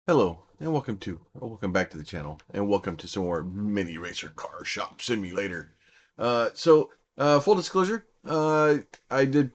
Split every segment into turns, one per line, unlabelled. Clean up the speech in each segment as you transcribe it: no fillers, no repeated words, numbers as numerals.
Hello, and welcome back to the channel, and welcome to some more Mini Racer Car Shop Simulator. Full disclosure, I did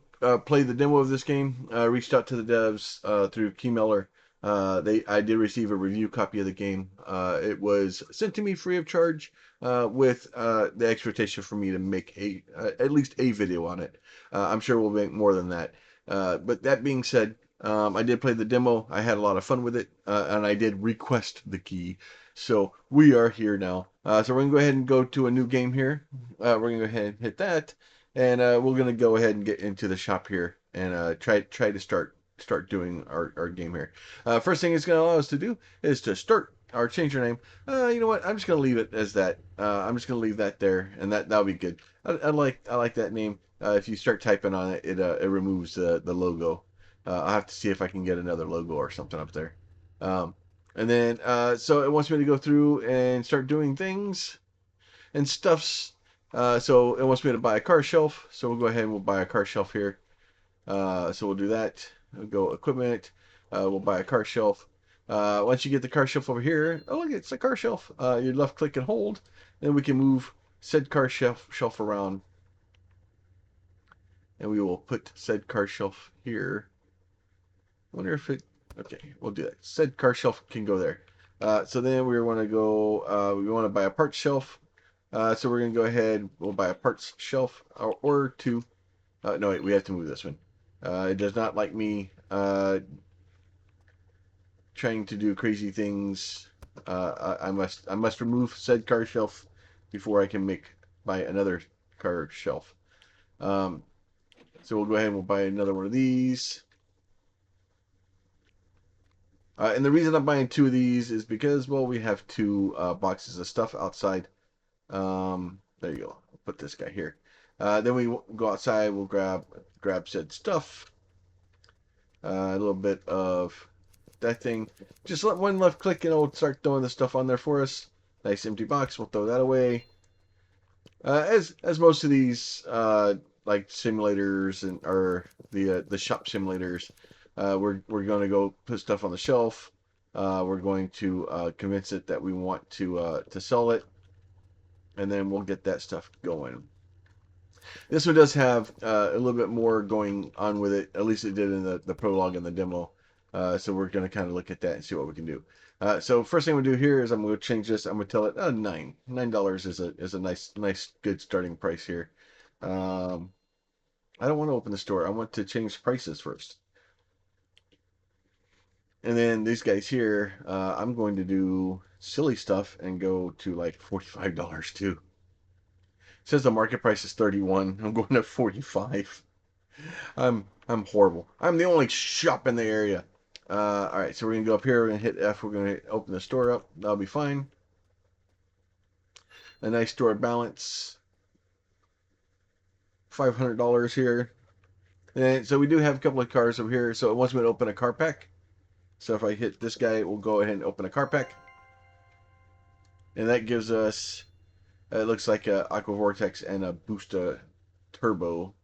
play the demo of this game. Reached out to the devs through Keymailer. I did receive a review copy of the game. It was sent to me free of charge, with the expectation for me to make at least a video on it. I'm sure we'll make more than that. But that being said, I did play the demo. I had a lot of fun with it, and I did request the key. So we are here now. So we're gonna go ahead and go to a new game here. We're gonna go ahead and hit that, and we're gonna go ahead and get into the shop here and try to start doing our game here. First thing it's gonna allow us to do is to start or change our name. You know what? I'm just gonna leave it as that. I'm just gonna leave that there, and that'll be good. I like that name. If you start typing on it, it removes the logo. I'll have to see if I can get another logo or something up there. Um, and then, so it wants me to go through and start doing things and stuffs. So it wants me to buy a car shelf. So we'll go ahead and we'll buy a car shelf here. So we'll do that. We'll go equipment. We'll buy a car shelf. Once you get the car shelf over here, oh look, it's a car shelf. You left click and hold. Then we can move said car shelf around, and we will put said car shelf here. I wonder if it. Okay, we'll do that. Said car shelf can go there. So then we want to go. We want to buy a parts shelf. So we're gonna go ahead. We'll buy a parts shelf or two. No, wait. We have to move this one. It does not like me trying to do crazy things. I must remove said car shelf before I can buy another car shelf. Um, so we'll go ahead and we'll buy another one of these. And the reason I'm buying two of these is because, well, we have two boxes of stuff outside. There you go. I'll put this guy here. Then we go outside. We'll grab said stuff. A little bit of that thing. Just let one left click and it'll start throwing the stuff on there for us. Nice empty box. We'll throw that away. As most of these like simulators and or the shop simulators, we're going to go put stuff on the shelf. We're going to convince it that we want to sell it, and then we'll get that stuff going. This one does have a little bit more going on with it. At least it did in the prologue and the demo. So we're going to kind of look at that and see what we can do. So first thing we do here is I'm going to change this. I'm going to tell it $9 is a nice good starting price here. Um, I don't want to open the store. I want to change prices first. And then these guys here, I'm going to do silly stuff and go to like $45 too. It says the market price is 31. I'm going to 45. I'm horrible. I'm the only shop in the area. All right, so we're gonna go up here. We're gonna hit F. We're gonna open the store up. That'll be fine. A nice store balance. $500 here. And so we do have a couple of cars over here. So it wants me to open a car pack. So if I hit this guy, we'll go ahead and open a car pack. And that gives us, it looks like a Aqua Vortex and a Boosta Turbo.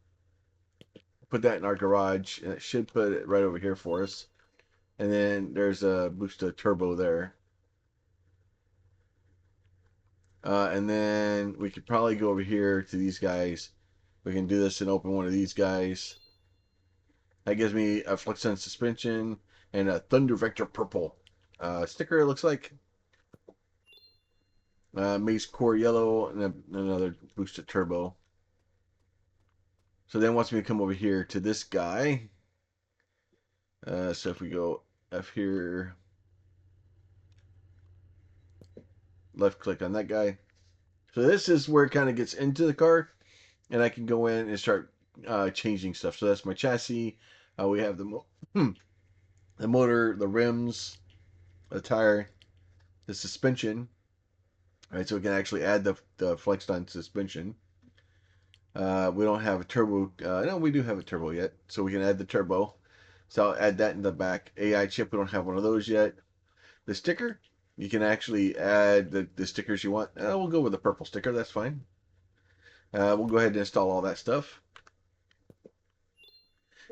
Put that in our garage, and it should put it right over here for us. And then there's a Boosta Turbo there. And then we could probably go over here to these guys. We can do this and open one of these guys. That gives me a Flex Sun suspension and a Thunder Vector Purple sticker, it looks like. Maze Core Yellow and another Boosted Turbo. So then wants me to come over here to this guy. So if we go F here, left click on that guy. So this is where it kind of gets into the car, and I can go in and start changing stuff. So that's my chassis. We have the motor, the rims, the tire, the suspension. All right, so we can actually add the flexed on suspension. We don't have a turbo. No, we do have a turbo yet, so we can add the turbo. So I'll add that in the back. AI chip, we don't have one of those yet. The sticker, you can actually add the stickers you want. We'll go with the purple sticker, that's fine. We'll go ahead and install all that stuff.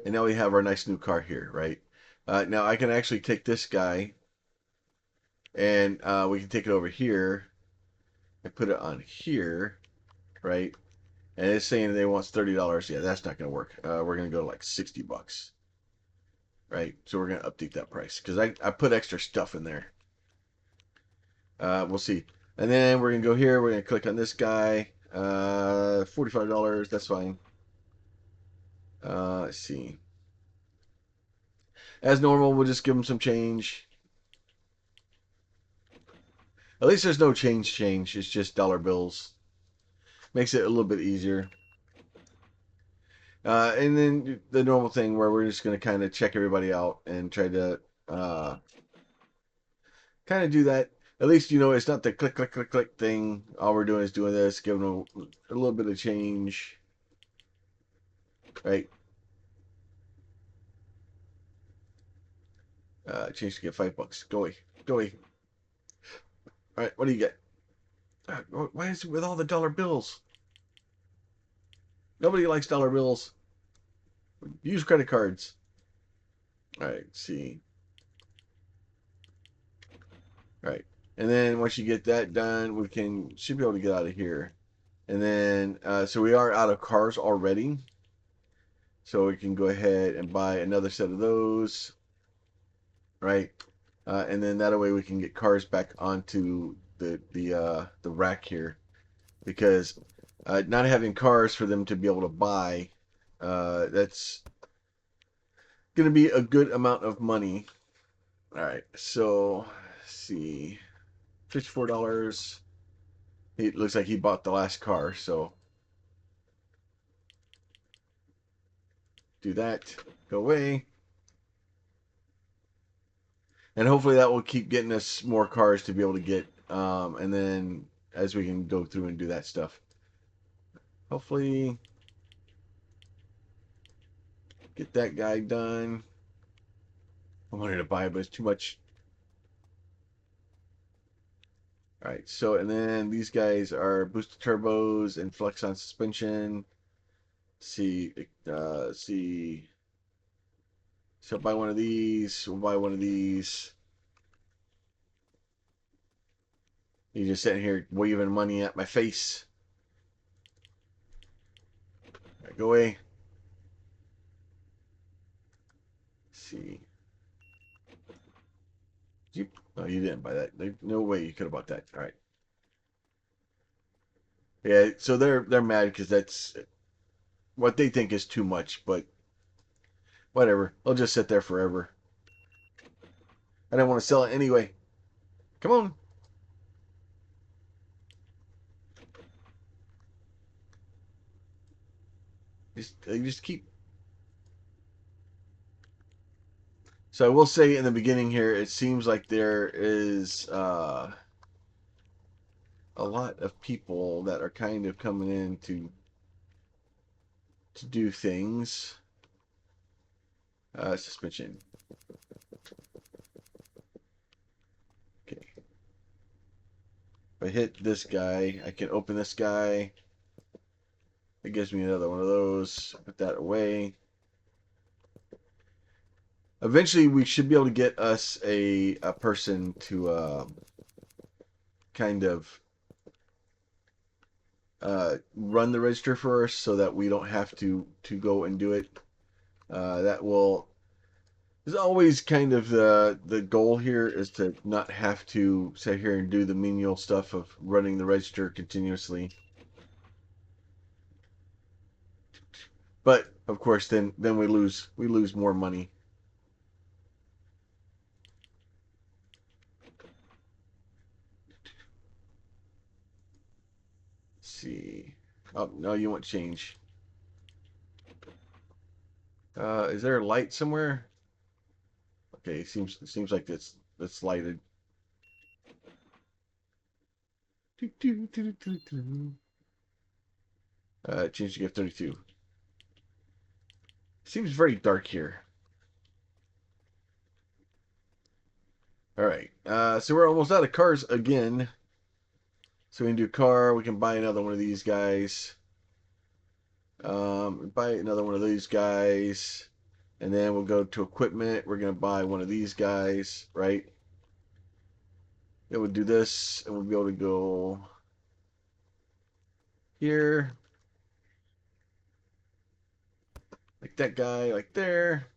And now we have our nice new car here, right? Now I can actually take this guy and we can take it over here and put it on here, right? And it's saying they want $30. Yeah, that's not going to work. We're going to go to like $60, right? So we're going to update that price because I put extra stuff in there. We'll see. And then we're going to go here. We're going to click on this guy. $45. That's fine. Let's see. As normal, we'll just give him some change. At least there's no change. It's just dollar bills. Makes it a little bit easier. And then the normal thing where we're just going to kind of check everybody out and try to kind of do that. At least, it's not the click, click, click, click thing. All we're doing is doing this, giving them a little bit of change, right? Change to get $5. Go away. Go away. All right, what do you get? Why is it with all the dollar bills? Nobody likes dollar bills. Use credit cards. All right, see. All right. And then once you get that done, should be able to get out of here. And then, so we are out of cars already. So we can go ahead and buy another set of those, right? And then that way we can get cars back onto the rack here, because not having cars for them to be able to buy, that's going to be a good amount of money. All right, so let's see, $54. It looks like he bought the last car, so do that. Go away. And hopefully that will keep getting us more cars to be able to get, and then as we can go through and do that stuff, hopefully get that guy done. I wanted to buy it, but it's too much. All right, so and then these guys are boosted turbos and flex on suspension. See, see. So buy one of these. We'll buy one of these. You're just sitting here waving money at my face. Right, go away. Let's see. You, no, you didn't buy that. There's no way you could have bought that. All right. Yeah, so they're mad because that's what they think is too much, but whatever. I'll just sit there forever. I don't want to sell it anyway. Come on. Just keep. So I will say in the beginning here, it seems like there is a lot of people that are kind of coming in to do things. Suspension. Okay. If I hit this guy, I can open this guy. It gives me another one of those. Put that away. Eventually, we should be able to get us a person to kind of run the register for us, so that we don't have to go and do it. That will is always kind of the goal here, is to not have to sit here and do the menial stuff of running the register continuously. But of course, then we lose more money. Let's see. Oh no, you want change? Is there a light somewhere? Okay, it seems like it's lighted. Change to gift 32. Seems very dark here. All right. So we're almost out of cars again. So we can do car. We can buy another one of these guys. Buy another one of these guys. And then we'll go to equipment. We're going to buy one of these guys, right? It would do this, and we'll be able to go here, like that guy, like there.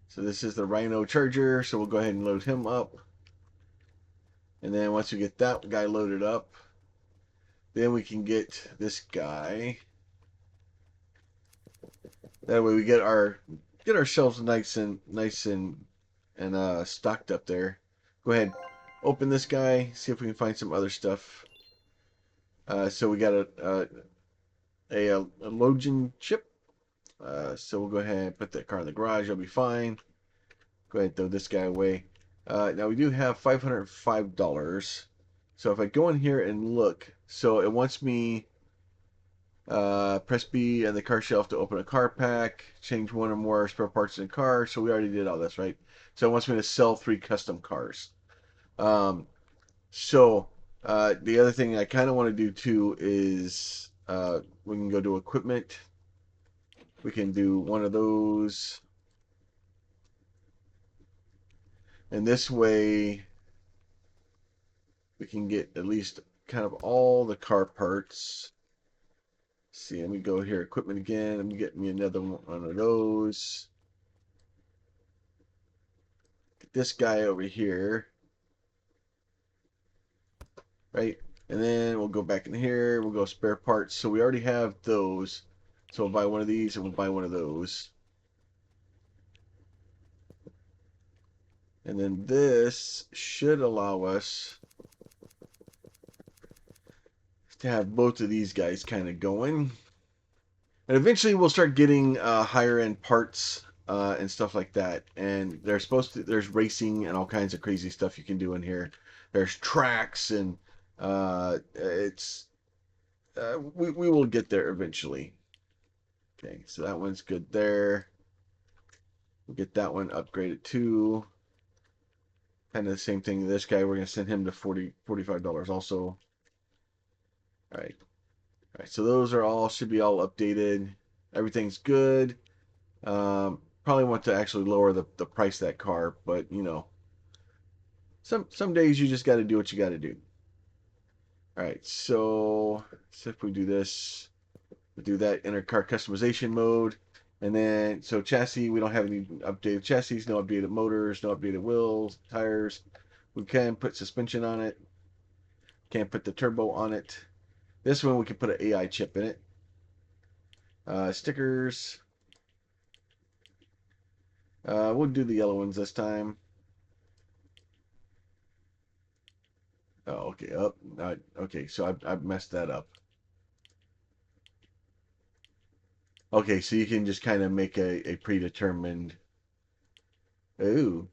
So this is the Rhino Charger, so we'll go ahead and load him up. And then once we get that guy loaded up, then we can get this guy. That way we get ourselves nice and stocked up there. Go ahead, open this guy, see if we can find some other stuff. So we got a Logan chip. So we'll go ahead and put that car in the garage. It'll be fine. Go ahead and throw this guy away. Now we do have $505. So if I go in here and look, so it wants me press B and the car shelf to open a car pack, change one or more spare parts in the car. So we already did all this, right? So it wants me to sell 3 custom cars. Um, so the other thing I kind of want to do too is we can go to equipment. We can do one of those. And this way we can get at least kind of all the car parts. See, let me go here, equipment again. Let me get me another one of those. Get this guy over here, right? And then we'll go back in here. We'll go spare parts. So we already have those. So we'll buy one of these and we'll buy one of those. And then this should allow us to have both of these guys kind of going. And eventually we'll start getting higher end parts and stuff like that. And there's racing and all kinds of crazy stuff you can do in here. There's tracks and we will get there eventually. Okay, so that one's good there. We'll get that one upgraded too. Kind of the same thing. This guy, we're going to send him to $45 also. All right. All right, so those are all, should be all updated. Everything's good. Probably want to actually lower the price of that car, but you know, some days you just got to do what you got to do. All right, so if we do this, we do that inner car customization mode, and then so chassis, we don't have any updated chassis, no updated motors, no updated wheels, tires. We can put suspension on it. Can't put the turbo on it. This one we can put an AI chip in it. Stickers. We'll do the yellow ones this time. Oh, okay. Up. Okay, so I messed that up. Okay, so you can just kind of make a predetermined. Ooh.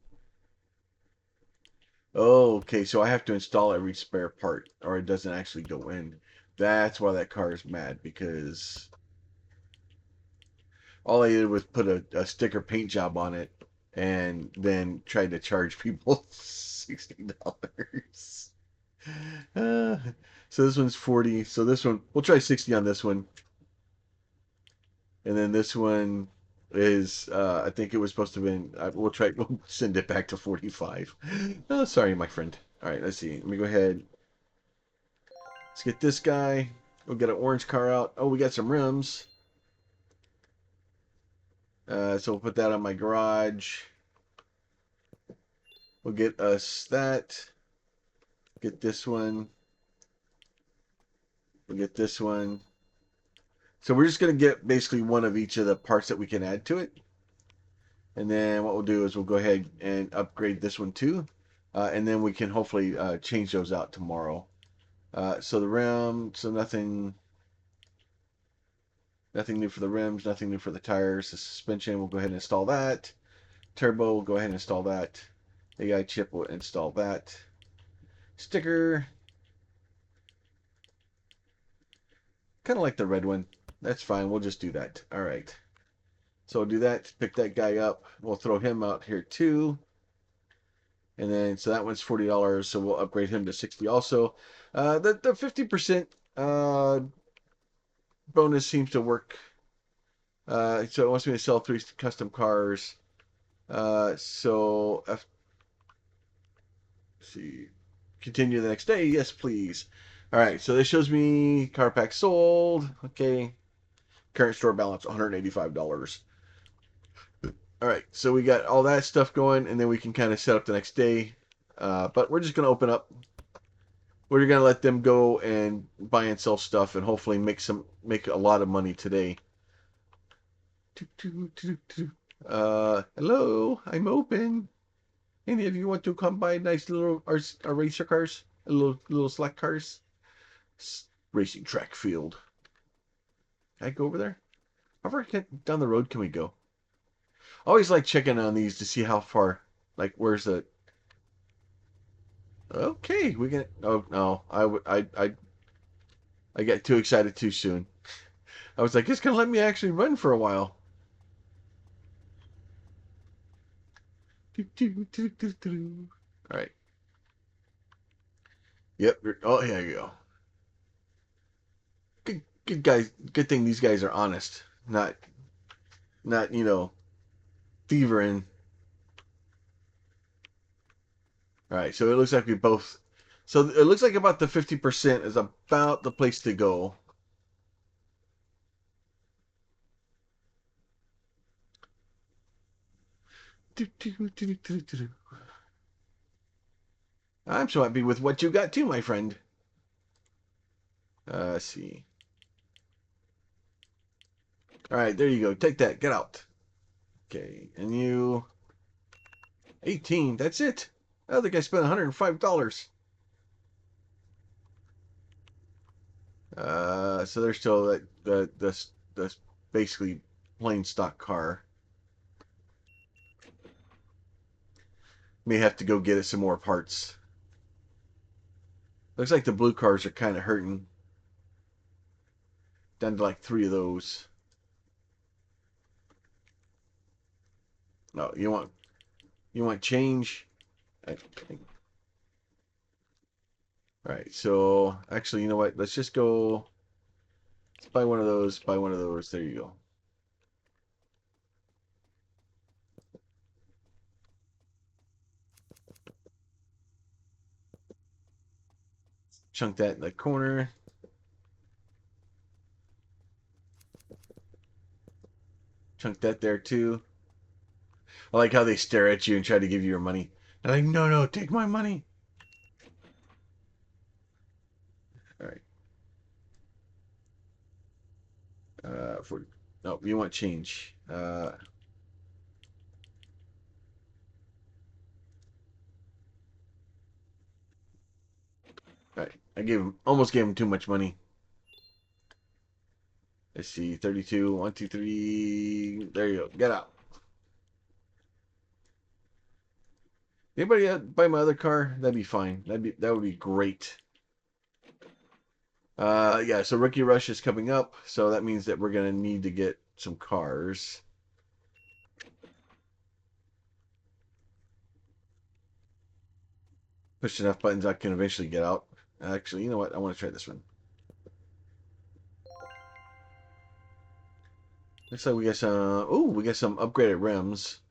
Oh, okay. So I have to install every spare part, or it doesn't actually go in. That's why that car is mad because all I did was put a sticker paint job on it, and then tried to charge people $60. Uh, so this one's 40. So this one, we'll try 60 on this one. And then this one is, I think it was supposed to have been, we'll send it back to 45. Oh, sorry, my friend. All right, let's see. Let me go ahead. Let's get this guy. We'll get an orange car out. Oh, we got some rims. So we'll put that on my garage. We'll get us that. Get this one. We'll get this one. So we're just going to get basically one of each of the parts that we can add to it. And then what we'll do is we'll go ahead and upgrade this one too. And then we can hopefully change those out tomorrow. So the rim, so nothing new for the rims, nothing new for the tires. The suspension, we'll go ahead and install that. Turbo, we'll go ahead and install that. AI chip, will install that. Sticker, kind of like the red one. That's fine, we'll just do that. All right. So we'll do that, pick that guy up. We'll throw him out here too. And then, so that one's $40, so we'll upgrade him to 60 also. The 50% bonus seems to work. So it wants me to sell 3 custom cars. So Let's see. Continue the next day. Yes, please. All right. So this shows me car pack sold. Okay. Current store balance $185. All right. So we got all that stuff going, and then we can kind of set up the next day. But we're just gonna open up. We're gonna let them go and buy and sell stuff, and hopefully make a lot of money today. Hello, I'm open. Any of you want to come by nice little our racer cars, little slack cars, racing track field? Can I go over there? How far down the road can we go? I always like checking on these to see how far. Like, where's the? Okay, we can. Oh no, I got too excited too soon. I was like, it's gonna let me actually run for a while. All right. Yep. Oh, here you go. Good guys. Good thing these guys are honest, not thieving. All right. So it looks like we both. So it looks like about the 50% is about the place to go. I'm so happy with what you got too, my friend. Let's see. All right, there you go. Take that. Get out. Okay, and you 18. That's it. I think I spent $105. So there's still the basically plain stock car. May have to go get it some more parts. Looks like the blue cars are kind of hurting. Down to like 3 of those. No, you want change? I think. All right, so actually, you know what? Let's just go. Let's buy one of those. Buy one of those. There you go. Chunk that in the corner. Chunk that there too. I like how they stare at you and try to give you your money. They're like, no, no, take my money. All right. For no, you want change. All right. Almost gave him too much money. Let's see, 32. 1, 2, 3. There you go. Get out. Anybody buy my other car? That'd be fine. That would be great. Yeah. So Rookie Rush is coming up, so that means that we're gonna need to get some cars. Push enough buttons, I can eventually get out. Actually, you know what? I want to try this one. Looks like we got some. Oh, we got some upgraded rims.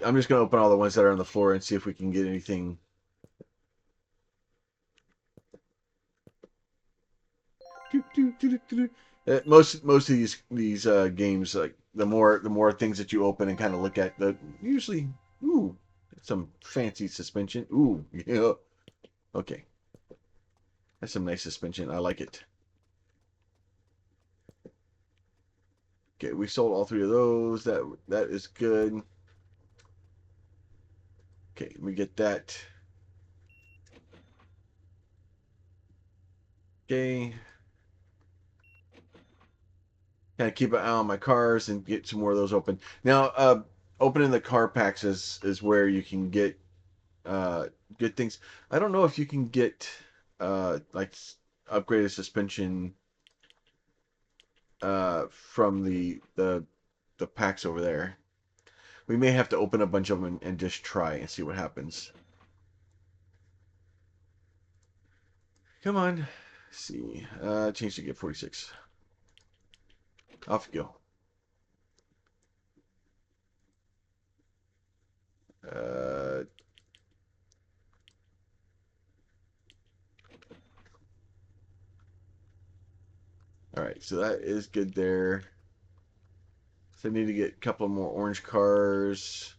I'm just gonna open all the ones that are on the floor and see if we can get anything. Most of these games, like the more things that you open and kind of look at, the usually some fancy suspension. Ooh, yeah. Okay, that's some nice suspension. I like it. Okay, we sold all 3 of those. That is good. Okay, we get that. Okay. Kind of keep an eye on my cars and get some more of those open. Now, opening the car packs is where you can get good things. I don't know if you can get like upgraded suspension from the packs over there. We may have to open a bunch of them and just try and see what happens. Come on. Let's see. Change to get 46. Off you go. Uh, all right, so that is good there. So I need to get a couple more orange cars.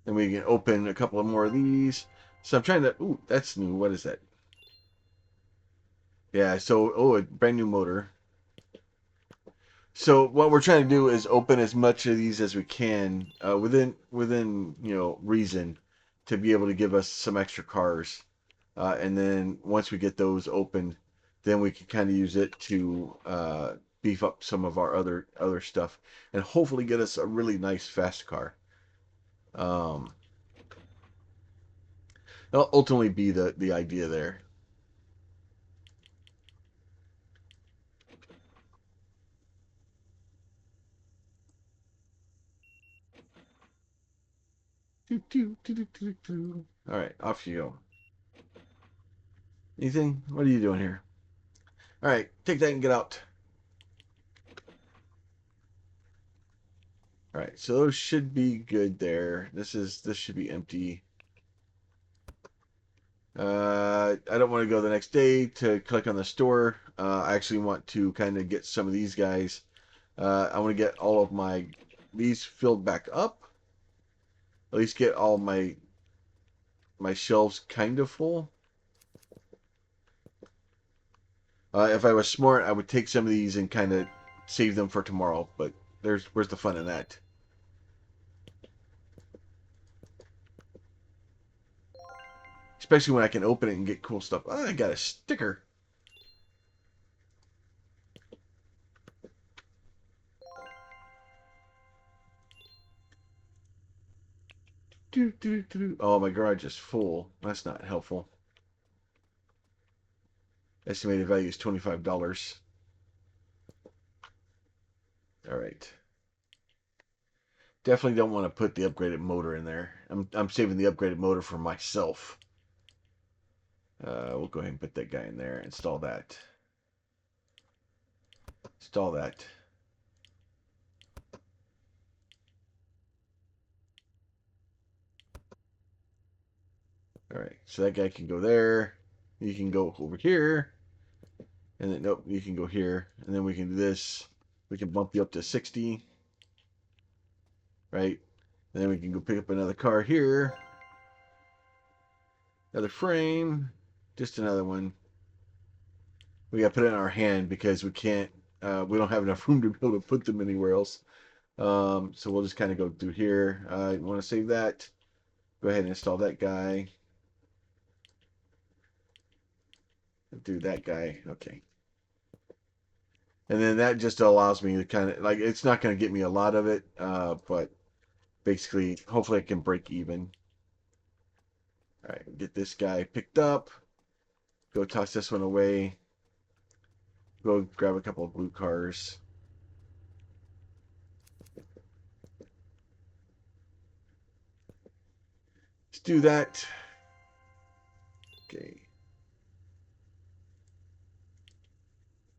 Then we can open a couple of more of these. So I'm trying to. Ooh, that's new. What is that? Yeah. So a brand new motor. So what we're trying to do is open as much of these as we can within reason to be able to give us some extra cars, and then once we get those open, then we can kind of use it to beef up some of our other stuff and hopefully get us a really nice fast car. Um, That'll ultimately be the idea there. All right, off you go. Anything? What are you doing here? All right, take that and get out. All right, so those should be good there. This should be empty. I don't want to go the next day to click on the store. I actually want to kind of get some of these guys. I want to get all of these filled back up. At least get all my shelves kind of full. If I was smart, I would take some of these and kind of save them for tomorrow. But where's the fun in that? Especially when I can open it and get cool stuff. Oh, I got a sticker. Oh, my garage is full. That's not helpful. Estimated value is $25. All right. Definitely don't want to put the upgraded motor in there. I'm saving the upgraded motor for myself. We'll go ahead and put that guy in there. Install that. Install that. All right. So that guy can go there. You can go over here. And then, nope, you can go here. And then we can do this. We can bump you up to 60. Right? And then we can go pick up another car here. Another frame. Just another one. We got to put it in our hand because we don't have enough room to be able to put them anywhere else. So we'll just kind of go through here. You want to save that? Go ahead and install that guy. Do that guy. Okay. And then that just allows me to kind of, like, it's not going to get me a lot of it, but basically, hopefully I can break even. All right, get this guy picked up. Go toss this one away. Go grab a couple of blue cars. Let's do that. Okay.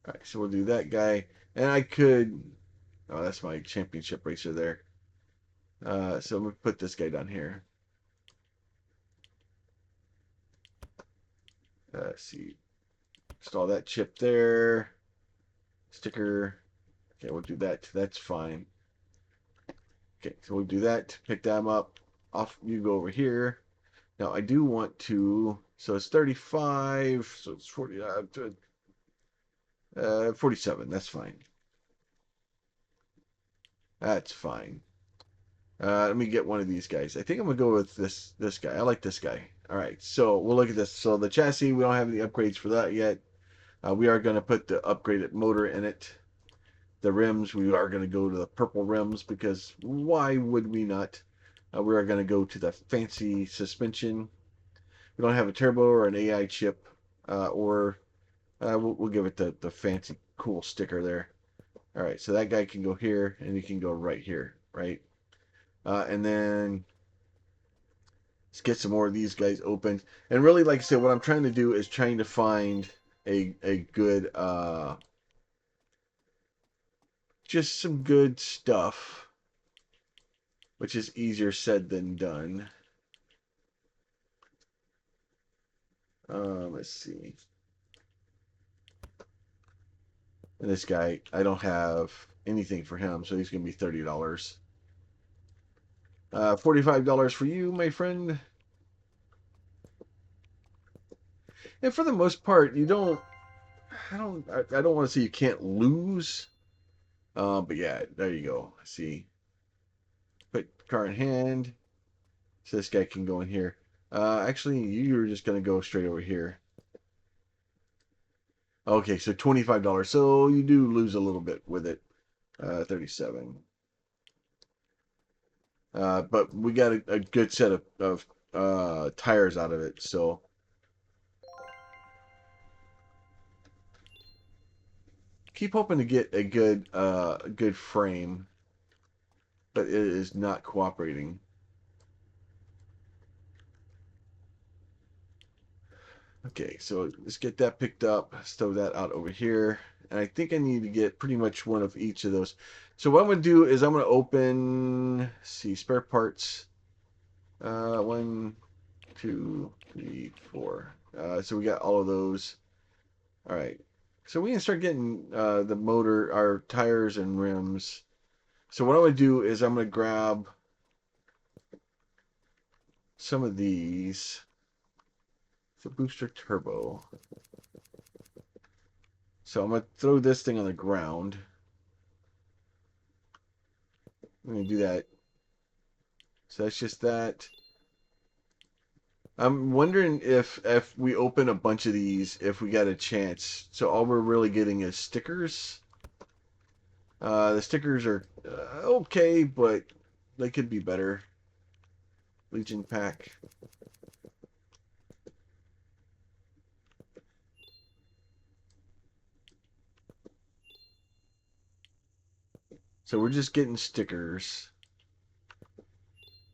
All right, so we'll do that guy. And I could, oh, that's my championship racer there. So I'm going to put this guy down here. Let's see. Install that chip there. Sticker. Okay, we'll do that. That's fine. Okay, so we'll do that. Pick them up. Off you go over here. Now I do want to. So it's 35. So it's 40. 47. That's fine. That's fine. Let me get one of these guys. I think I'm gonna go with this guy. I like this guy. All right. So we'll look at this. So the chassis, we don't have any upgrades for that yet. We are gonna put the upgraded motor in it. The rims, we are going to go to the purple rims because why would we not? We are going to go to the fancy suspension. We don't have a turbo or an AI chip, or we'll give it the fancy cool sticker there. All right, so that guy can go here, and he can go right here, right? And then let's get some more of these guys open. And really, like I said, what I'm trying to do is trying to find a good, just some good stuff, which is easier said than done. Let's see. And this guy, I don't have anything for him, so he's going to be $30. $45 for you, my friend. And for the most part, you don't. I don't want to say you can't lose. But yeah, there you go. See, put car in hand. So this guy can go in here. Actually, you're just gonna go straight over here. Okay, so $25. So you do lose a little bit with it. 37. But we got a good set of tires out of it. So keep hoping to get a good frame, but it is not cooperating. Okay, so let's get that picked up, stow that out over here. And I think I need to get pretty much one of each of those. So what I'm going to do is I'm going to open, let's see, spare parts. One, two, three, four. So we got all of those. All right. So we can start getting the motor, our tires and rims. So what I'm going to do is I'm going to grab some of these. The booster turbo. So I'm going to throw this thing on the ground. I'm going to do that. So that's just that. I'm wondering if we open a bunch of these, if we got a chance. So all we're really getting is stickers. The stickers are okay, but they could be better. Legion pack. So we're just getting stickers.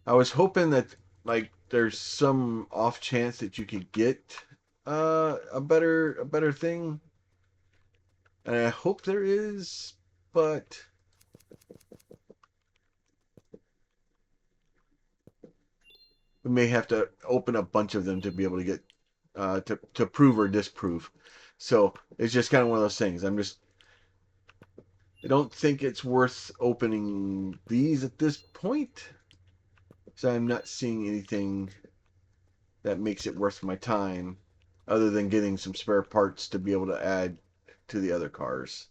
I was hoping that like there's some off chance that you could get a better thing. And I hope there is, but we may have to open a bunch of them to be able to get to prove or disprove. So it's just kind of one of those things. I don't think it's worth opening these at this point. So I'm not seeing anything that makes it worth my time other than getting some spare parts to be able to add to the other cars.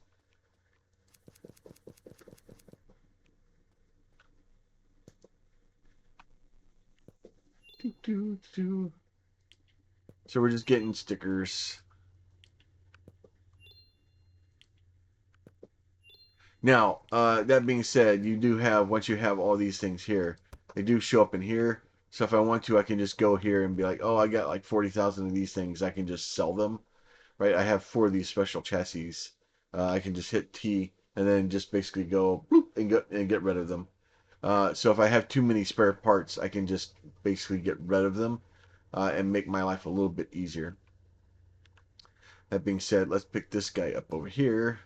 So we're just getting stickers. Now, that being said, you do have, once you have all these things here, they do show up in here. So if I want to, I can just go here and be like, oh, I got like 40,000 of these things. I can just sell them, right? I have 4 of these special chassis. I can just hit T and then just basically go bloop, and get rid of them. So if I have too many spare parts, I can just basically get rid of them and make my life a little bit easier. That being said, let's pick this guy up over here.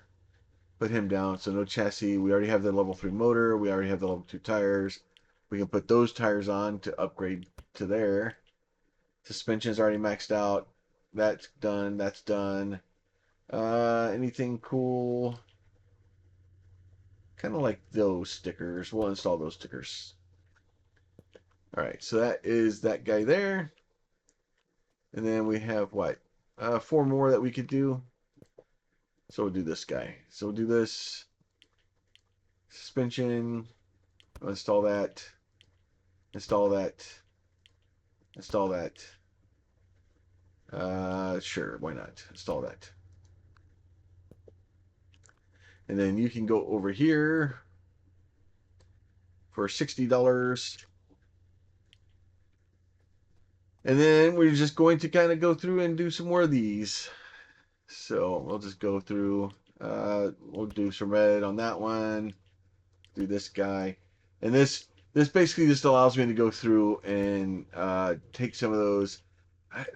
Put him down. So no chassis. We already have the level 3 motor. We already have the level 2 tires. We can put those tires on to upgrade to there. Suspension's already maxed out. That's done. That's done. Anything cool? Kind of like those stickers. We'll install those stickers. Alright, so that is that guy there. And then we have what? 4 more that we could do. So we'll do this guy. So we'll do this. Suspension. I'll install that. Install that. Install that. Sure, why not? Install that. And then you can go over here for $60. And then we're just going to kind of go through and do some more of these. So we'll just go through. We'll do some red on that one. Do this guy, and this basically just allows me to go through and take some of those.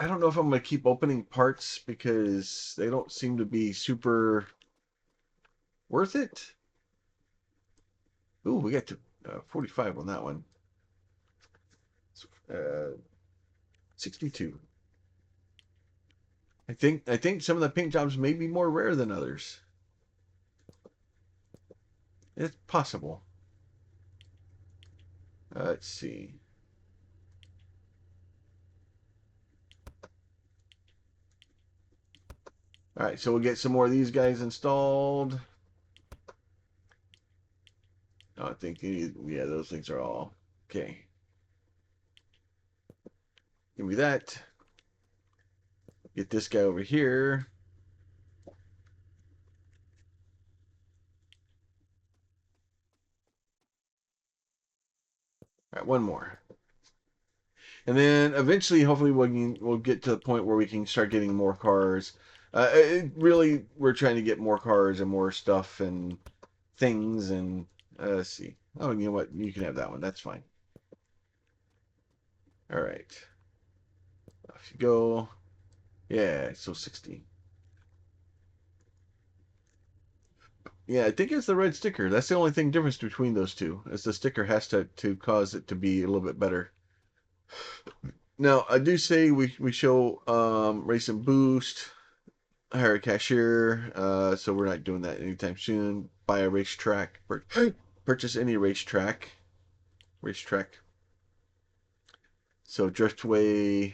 I don't know if I'm gonna keep opening parts because they don't seem to be super worth it. Ooh, we got to 45 on that one. Uh, 62. I think some of the paint jobs may be more rare than others. It's possible. Let's see. All right, so we'll get some more of these guys installed. I think yeah, those things are all okay. Give me that. Get this guy over here. All right, one more. And then eventually, hopefully, we'll get to the point where we can start getting more cars. Really, we're trying to get more cars and more stuff and things. And let's see. Oh, you know what? You can have that one. That's fine. All right. Off you go. Yeah, so 60. Yeah, I think it's the red sticker. That's the only thing difference between those two. Is the sticker has to cause it to be a little bit better. Now, I do say we show race and boost, hire a cashier, so we're not doing that anytime soon. Buy a racetrack, purchase any racetrack. So Driftway.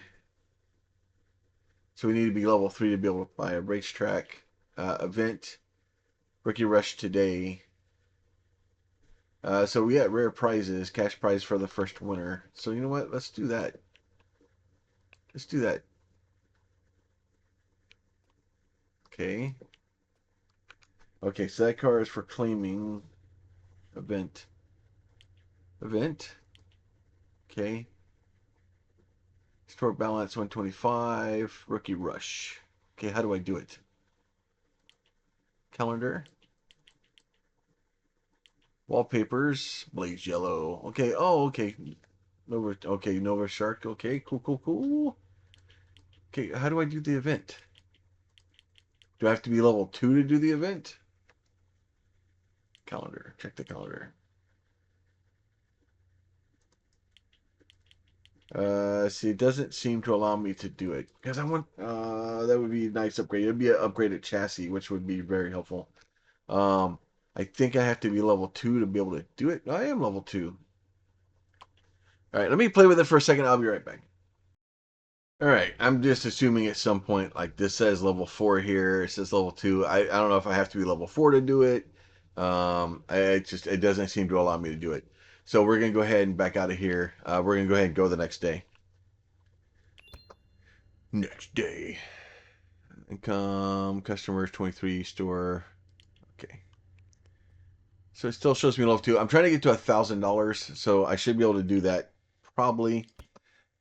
So we need to be level 3 to be able to buy a racetrack event. Rookie Rush today. So we got rare prizes, cash prize for the first winner. So you know what? Let's do that. Let's do that. Okay. Okay, so that car is for claiming event. Event. Okay. Store balance 125. Rookie Rush. Okay, how do I do it? Calendar. Wallpapers. Blaze yellow. Okay. Oh, okay. Nova. Okay, Nova Shark. Okay, cool, cool, cool. Okay, how do I do the event? Do I have to be level 2 to do the event? Calendar. Check the calendar. See, it doesn't seem to allow me to do it because I want. That would be a nice upgrade. It'd be an upgraded chassis, which would be very helpful. Um, I think I have to be level 2 to be able to do it. I am level 2. All right, let me play with it for a second. I'll be right back. All right, I'm just assuming at some point, like this says level 4 here, it says level 2. I don't know if I have to be level 4 to do it. It doesn't seem to allow me to do it. So we're gonna go ahead and back out of here. We're gonna go ahead and go the next day. Next day. Income, customers, 23, store. Okay. So it still shows me level 2. I'm trying to get to $1,000, so I should be able to do that. Probably.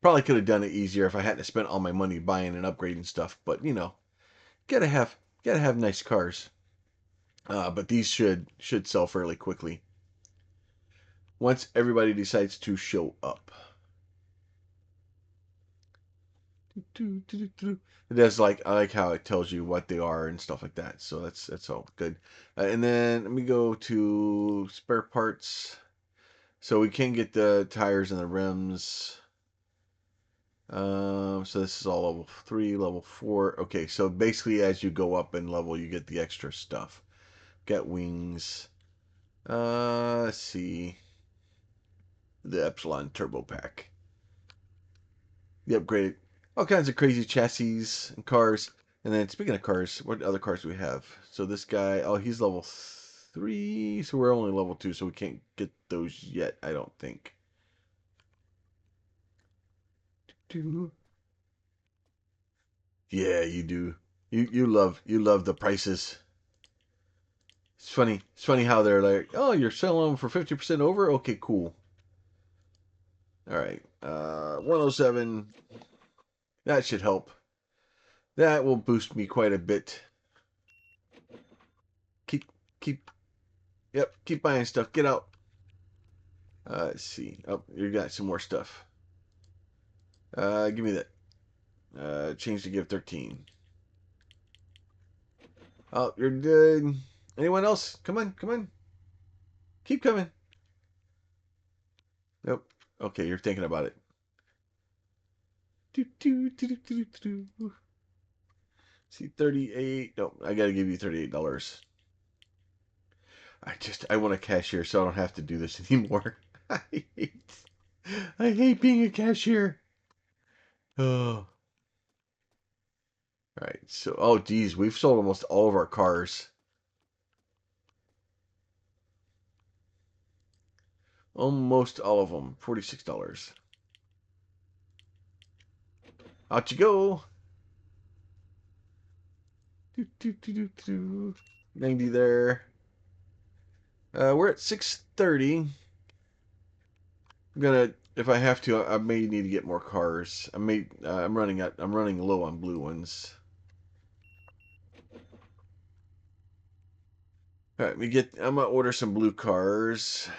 Probably could have done it easier if I hadn't spent all my money buying and upgrading stuff. But you know, gotta have gotta have nice cars. But these should sell fairly quickly once everybody decides to show up. It does I like how it tells you what they are and stuff like that. So that's all good. And then let me go to spare parts. So we can get the tires and the rims. So this is all level 3, level 4. Okay, so basically as you go up in level, you get the extra stuff. Get wings. Let's see. The Epsilon Turbo Pack. The upgraded. All kinds of crazy chassis and cars. And then speaking of cars, what other cars do we have? So this guy, oh, he's level 3. So we're only level 2, so we can't get those yet, I don't think. Yeah, you do. You love the prices. It's funny. It's funny how they're like, oh, you're selling them for 50% over? Okay, cool. All right. 107. That should help. That will boost me quite a bit. keep buying stuff. Get out. Let's see. Oh, you got some more stuff. Give me that. Change to give 13. Oh, you're good. Anyone else? Come on, come on. Keep coming. Nope. Okay, you're thinking about it. Do, do, do, do, do, do, do. See, 38. No, I gotta give you $38. I want a cashier so I don't have to do this anymore. I hate, I hate being a cashier. Oh. All right. So, oh, geez, we've sold almost all of our cars. Almost all of them. $46. Out you go. Do, do, do, do, do. 90 there. We're at 630. I'm gonna, if I have to, I may need to get more cars. I'm running low on blue ones. All right, I'm gonna order some blue cars.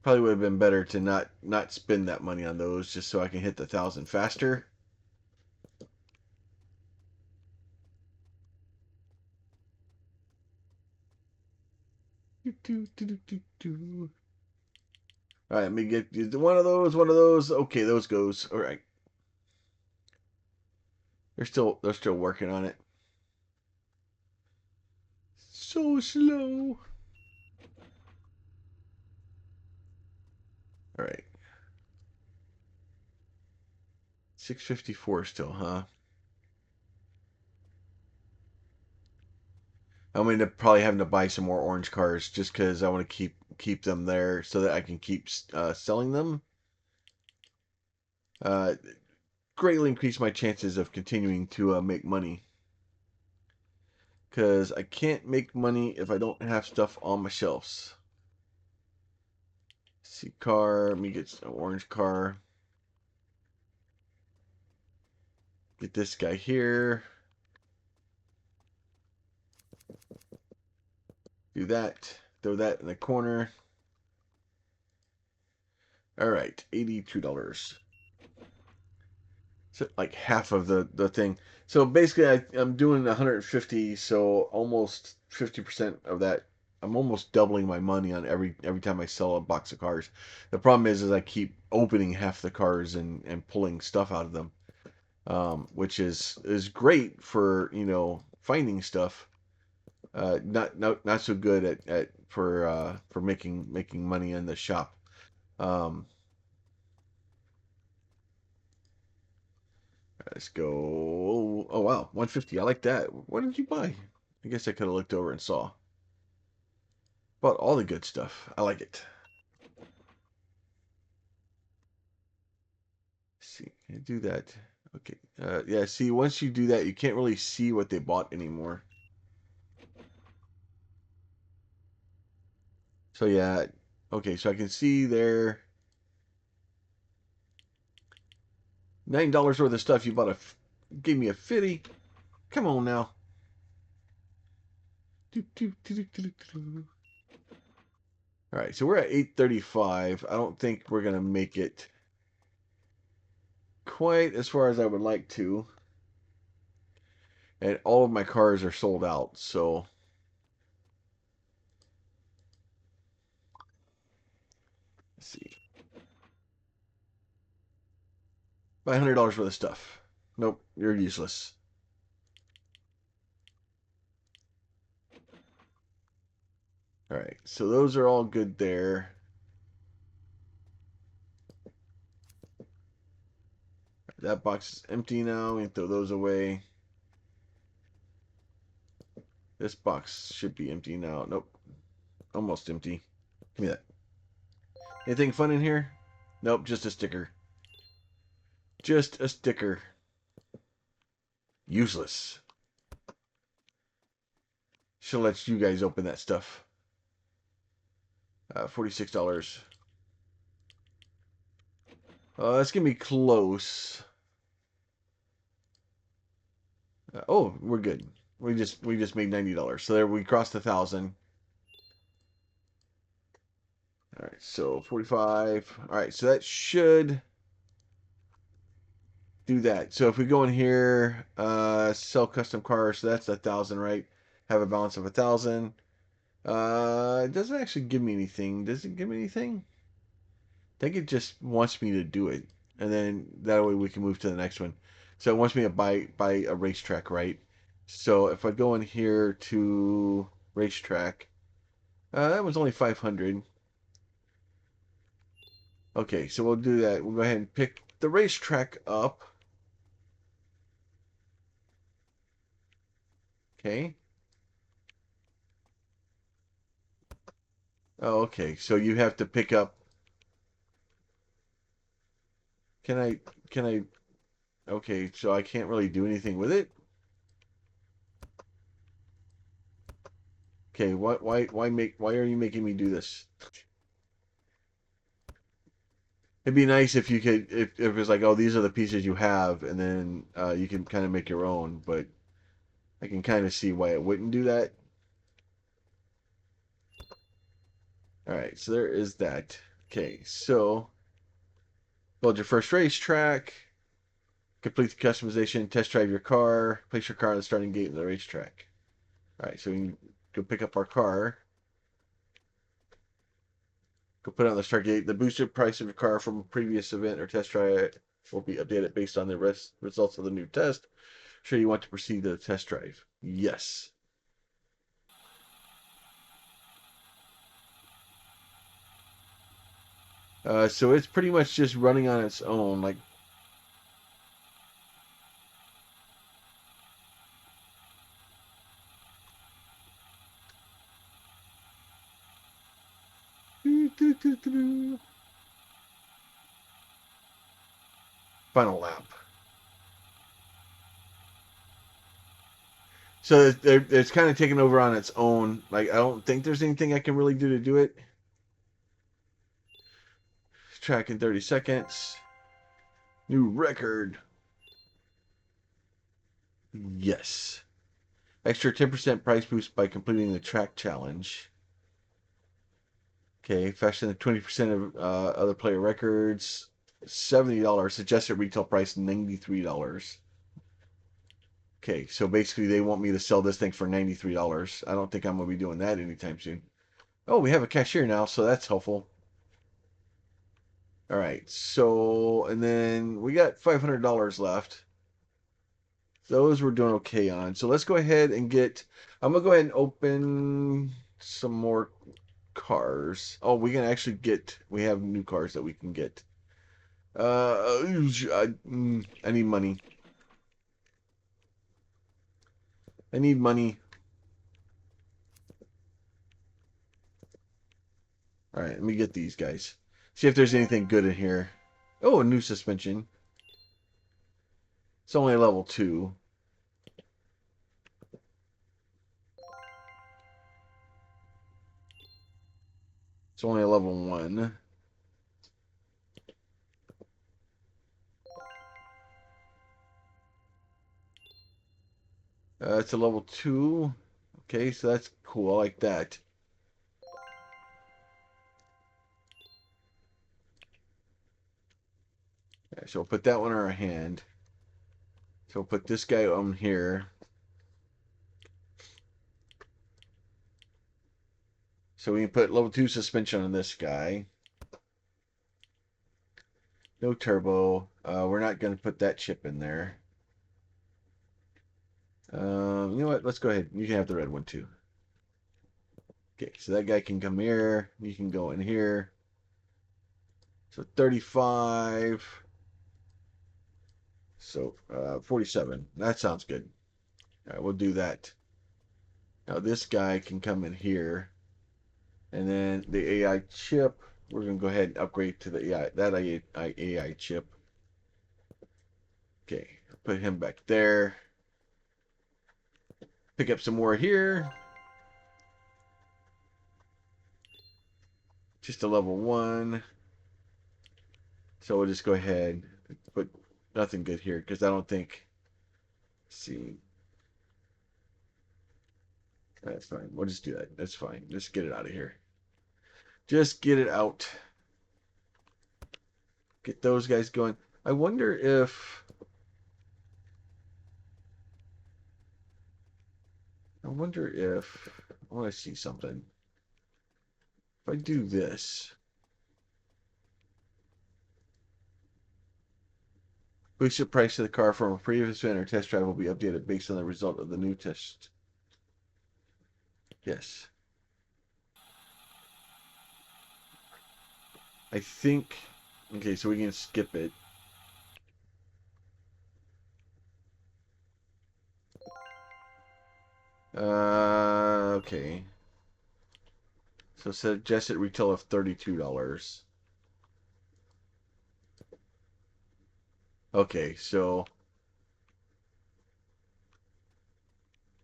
Probably would have been better to not spend that money on those just so I can hit the 1,000 faster. All right, let me get one of those, one of those. Okay, those goes. All right. They're still working on it. So slow. All right. 654 still, huh? I'm gonna probably having to buy some more orange cars just because I want to keep them there so that I can keep selling them. Uh, Greatly increase my chances of continuing to make money. Because I can't make money if I don't have stuff on my shelves. See car, let me get an orange car. Get this guy here. Do that. Throw that in the corner. All right, $82. So like half of the thing. So basically, I'm doing 150. So almost 50% of that. I'm almost doubling my money on every time I sell a box of cars. The problem is I keep opening half the cars and pulling stuff out of them, which is great for finding stuff. Not so good at for making money in the shop. Um, let's go. Oh wow, 150. I like that. What did you buy? I guess I could have looked over and saw. Bought all the good stuff. I like it. Let's see, can I do that? Okay. Yeah. See, once you do that, you can't really see what they bought anymore. So yeah. Okay. So I can see there $9 worth of stuff. You bought gave me a 50. Come on now. All right, so we're at 835. I don't think we're gonna make it quite as far as I would like to, and all of my cars are sold out. So let's see, buy $100 worth of stuff. Nope, you're useless. All right, so those are all good there. That box is empty now. We can throw those away. This box should be empty now. Nope, almost empty. Give me that. Anything fun in here? Nope, just a sticker. Just a sticker. Useless. Should let you guys open that stuff. $46. That's gonna be close. Oh, we're good. we just made $90. So there we crossed 1,000. All right, so 45. All right, so that should do that. So if we go in here, sell custom cars, so that's 1,000, right? Have a balance of 1,000. It doesn't actually give me anything. Does it give me anything? I think it just wants me to do it, and then that way we can move to the next one. So it wants me to buy a racetrack, right? So if I go in here to racetrack, that was only 500. Okay, so we'll do that. We'll go ahead and pick the racetrack up. Okay. Oh, okay. So you have to pick up. Can I? Can I? Okay, so I can't really do anything with it. Okay, why are you making me do this? It'd be nice if you could, if it's like, oh, these are the pieces you have, and then you can kind of make your own. But I can kind of see why it wouldn't do that. All right, so there is that. Okay, so build your first racetrack, complete the customization, test drive your car, place your car on the starting gate of the racetrack. All right, so we can go pick up our car, go put it on the start gate. The boosted price of your car from a previous event or test drive will be updated based on the results of the new test. Sure, you want to proceed to the test drive? Yes. So it's pretty much just running on its own. Like, final lap. So it's kind of taken over on its own. Like, I don't think there's anything I can really do to do it. Track in 30 seconds. New record. Yes. Extra 10% price boost by completing the track challenge. Okay, faster than 20% of other player records. $70. Suggested retail price $93. Okay, so basically they want me to sell this thing for $93. I don't think I'm gonna be doing that anytime soon. Oh, we have a cashier now, so that's helpful. All right, so and then we got $500 left. Those we're doing okay on. So let's go ahead and get. I'm gonna go ahead and open some more cars. Oh, we can actually get. We have new cars that we can get. I need money. I need money. All right, let me get these guys. See if there's anything good in here. Oh, a new suspension. It's only a level 2. It's only a level 1. It's a level 2. Okay, so that's cool. I like that. Okay, so we'll put that one in our hand. So we'll put this guy on here. So we can put level 2 suspension on this guy. No turbo. We're not going to put that chip in there. You know what? Let's go ahead. You can have the red one too. Okay, so that guy can come here. You can go in here. So 35. So 47. That sounds good. All right, we'll do that. Now this guy can come in here. And then the AI chip, we're going to go ahead and upgrade to the AI chip. Okay, put him back there. Pick up some more here. Just a level 1. So we'll just go ahead and put nothing good here because I don't think. Let's see. That's fine. We'll just do that. That's fine. Just get it out of here. Just get it out. Get those guys going. I wonder if... I wonder if... I want to see something. If I do this... Boosted price of the car from a previous event or test drive will be updated based on the result of the new test. Yes. I think... Okay, so we can skip it. Okay. So suggested retail of $32. Okay, so...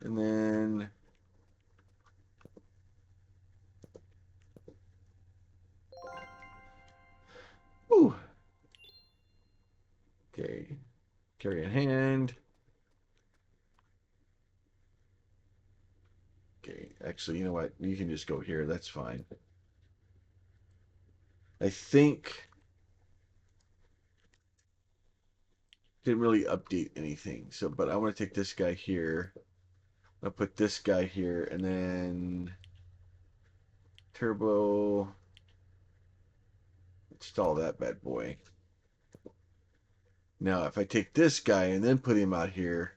And then... Ooh. Okay. Carry in hand. Okay. Actually, you know what? You can just go here. That's fine. I think... Didn't really update anything. So, but I want to take this guy here. I'll put this guy here, and then... Turbo... Install that bad boy. Now, if I take this guy and then put him out here...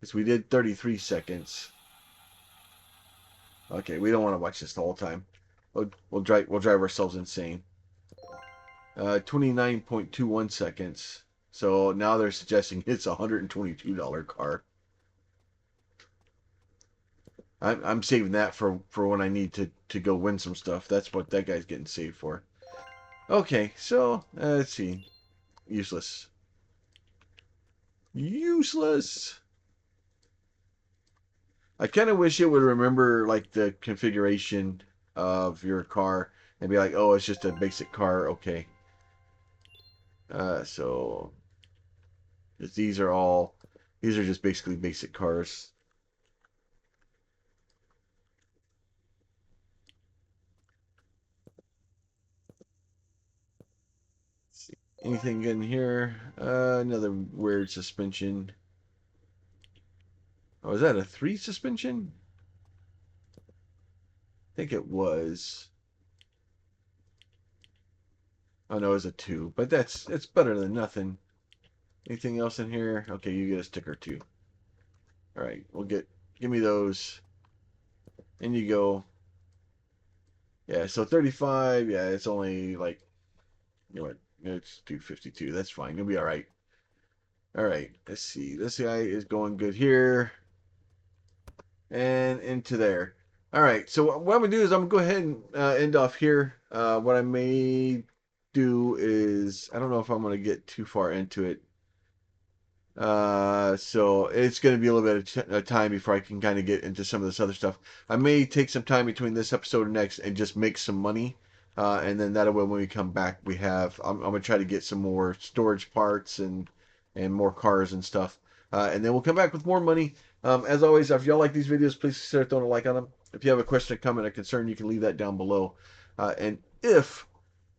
Because we did 33 seconds. Okay, we don't want to watch this the whole time. We'll drive ourselves insane. 29.21 seconds. So now they're suggesting it's a $122 car. I'm saving that for when I need to go win some stuff. That's what that guy's getting saved for. Okay, so let's see. Useless. Useless. I kind of wish it would remember like the configuration of your car and be like, oh, it's just a basic car. Okay. So these are just basically basic cars. Let's see. Anything good in here? Another weird suspension. Oh, is that a 3 suspension? I think it was. Oh no, it's a 2, but it's better than nothing. Anything else in here? Okay, you get a sticker too. All right, give me those. And you go. Yeah, so 35. Yeah, it's only like you know what? Let's do 52. That's fine. You'll be all right. All right. Let's see. This guy is going good here and into there. All right. So what I'm gonna do is I'm gonna go ahead and end off here. What I may do is I don't know if I'm gonna get too far into it. So it's going to be a little bit of time before I can kind of get into some of this other stuff. I may take some time between this episode and next and just make some money. And then that way when we come back, I'm going to try to get some more storage parts and more cars and stuff. And then we'll come back with more money. As always, if y'all like these videos, please consider throwing a like on them. If you have a question, a comment, a concern, you can leave that down below. And if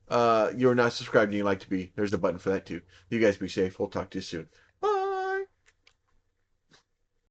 you're not subscribed and you'd like to be, there's the button for that too. You guys be safe. We'll talk to you soon.